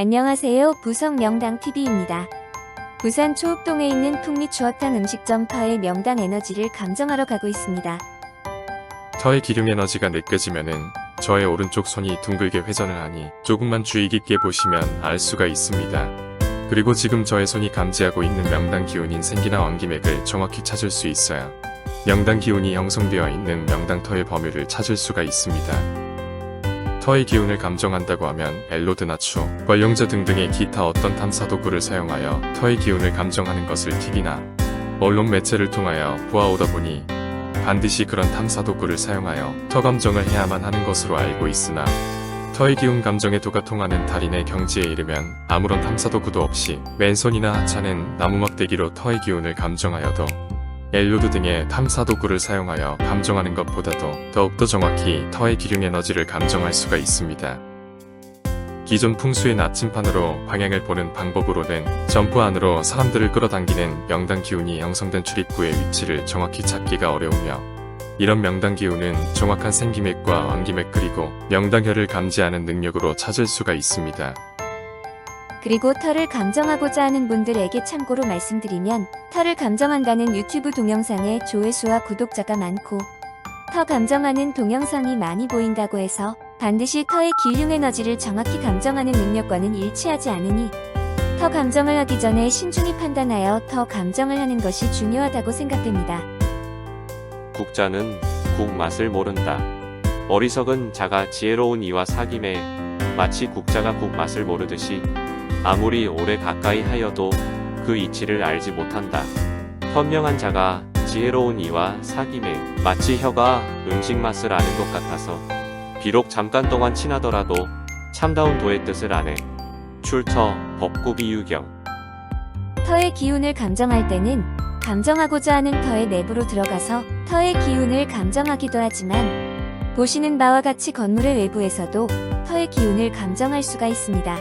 안녕하세요. 부성 명당TV입니다. 부산 초읍동에 있는 풍미추어탕 음식점 터의 명당 에너지를 감정하러 가고 있습니다. 터의 기름 에너지가 느껴지면은 저의 오른쪽 손이 둥글게 회전을 하니 조금만 주의 깊게 보시면 알 수가 있습니다. 그리고 지금 저의 손이 감지하고 있는 명당 기운인 생기나 왕기맥을 정확히 찾을 수 있어요. 명당 기운이 형성되어 있는 명당 터의 범위를 찾을 수가 있습니다. 터의 기운을 감정한다고 하면 엘로드나 추, 관룡자 등등의 기타 어떤 탐사 도구를 사용하여 터의 기운을 감정하는 것을 TV나 언론 매체를 통하여 보아오다 보니 반드시 그런 탐사 도구를 사용하여 터 감정을 해야만 하는 것으로 알고 있으나 터의 기운 감정의 도가 통하는 달인의 경지에 이르면 아무런 탐사 도구도 없이 맨손이나 하찮은 나무막대기로 터의 기운을 감정하여도 엘로드 등의 탐사 도구를 사용하여 감정하는 것보다도 더욱더 정확히 터의 기륭 에너지를 감정할 수가 있습니다. 기존 풍수의 나침판으로 방향을 보는 방법으로는 점프 안으로 사람들을 끌어당기는 명당 기운이 형성된 출입구의 위치를 정확히 찾기가 어려우며 이런 명당 기운은 정확한 생기맥과 왕기맥 그리고 명당혈을 감지하는 능력으로 찾을 수가 있습니다. 그리고 터를 감정하고자 하는 분들에게 참고로 말씀드리면 터를 감정한다는 유튜브 동영상에 조회수와 구독자가 많고 터 감정하는 동영상이 많이 보인다고 해서 반드시 터의 기륭 에너지를 정확히 감정하는 능력과는 일치하지 않으니 터 감정을 하기 전에 신중히 판단하여 터 감정을 하는 것이 중요하다고 생각됩니다. 국자는 국 맛을 모른다. 어리석은 자가 지혜로운 이와 사귐에 마치 국자가 국 맛을 모르듯이 아무리 오래 가까이 하여도 그 이치를 알지 못한다. 현명한 자가 지혜로운 이와 사귐에 마치 혀가 음식 맛을 아는 것 같아서 비록 잠깐 동안 친하더라도 참다운 도의 뜻을 아네. 출처 법구비유경. 터의 기운을 감정할 때는 감정하고자 하는 터의 내부로 들어가서 터의 기운을 감정하기도 하지만 보시는 바와 같이 건물의 외부에서도 터의 기운을 감정할 수가 있습니다.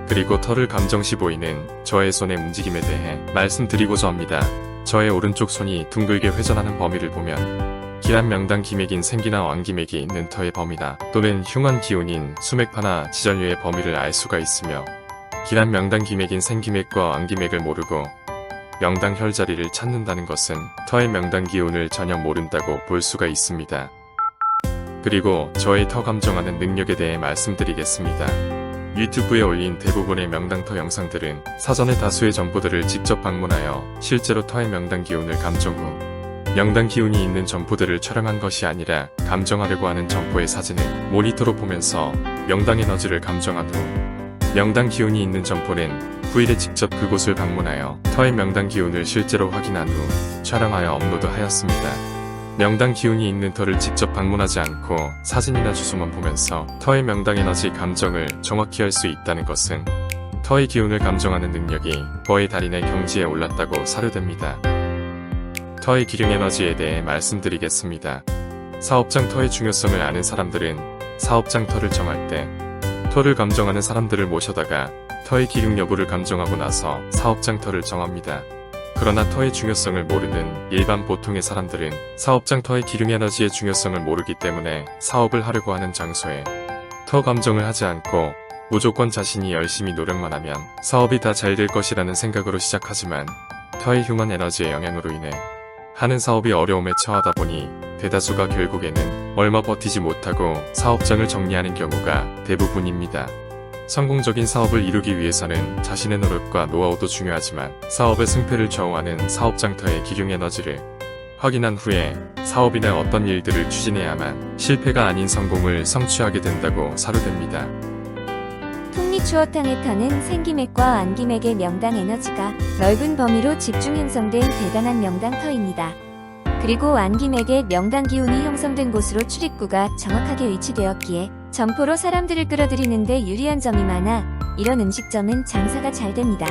그리고 터를 감정시 보이는 저의 손의 움직임에 대해 말씀드리고자 합니다. 저의 오른쪽 손이 둥글게 회전하는 범위를 보면 기란 명당 기맥인 생기나 왕기맥이 있는 터의 범위나 또는 흉한 기운인 수맥파나 지전류의 범위를 알 수가 있으며 기란 명당 기맥인 생기맥과 왕기맥을 모르고 명당 혈자리를 찾는다는 것은 터의 명당 기운을 전혀 모른다고 볼 수가 있습니다. 그리고 저의 터 감정하는 능력에 대해 말씀드리겠습니다. 유튜브에 올린 대부분의 명당터 영상들은 사전에 다수의 점포들을 직접 방문하여 실제로 터의 명당 기운을 감정 후 명당 기운이 있는 점포들을 촬영한 것이 아니라 감정하려고 하는 점포의 사진을 모니터로 보면서 명당 에너지를 감정한 후 명당 기운이 있는 점포는 후일에 직접 그곳을 방문하여 터의 명당 기운을 실제로 확인한 후 촬영하여 업로드하였습니다. 명당 기운이 있는 터를 직접 방문하지 않고 사진이나 주소만 보면서 터의 명당 에너지 감정을 정확히 할 수 있다는 것은 터의 기운을 감정하는 능력이 거의 달인의 경지에 올랐다고 사료됩니다. 터의 기륭 에너지에 대해 말씀드리겠습니다. 사업장 터의 중요성을 아는 사람들은 사업장 터를 정할 때 터를 감정하는 사람들을 모셔다가 터의 기륭 여부를 감정하고 나서 사업장 터를 정합니다. 그러나 터의 중요성을 모르는 일반 보통의 사람들은 사업장 터의 기륭 에너지의 중요성을 모르기 때문에 사업을 하려고 하는 장소에 터 감정을 하지 않고 무조건 자신이 열심히 노력만 하면 사업이 다 잘 될 것이라는 생각으로 시작하지만 터의 흉한 에너지의 영향으로 인해 하는 사업이 어려움에 처하다 보니 대다수가 결국에는 얼마 버티지 못하고 사업장을 정리하는 경우가 대부분입니다. 성공적인 사업을 이루기 위해서는 자신의 노력과 노하우도 중요하지만 사업의 승패를 좌우하는 사업장터의 기륭 에너지를 확인한 후에 사업이나 어떤 일들을 추진해야만 실패가 아닌 성공을 성취하게 된다고 사료됩니다. 풍미추어탕의 터는 생기맥과 왕기맥의 명당 에너지가 넓은 범위로 집중 형성된 대단한 명당터입니다. 그리고 왕기맥의 명당 기운이 형성된 곳으로 출입구가 정확하게 위치되었기에 점포로 사람들을 끌어들이는데 유리한 점이 많아 이런 음식점은 장사가 잘 됩니다.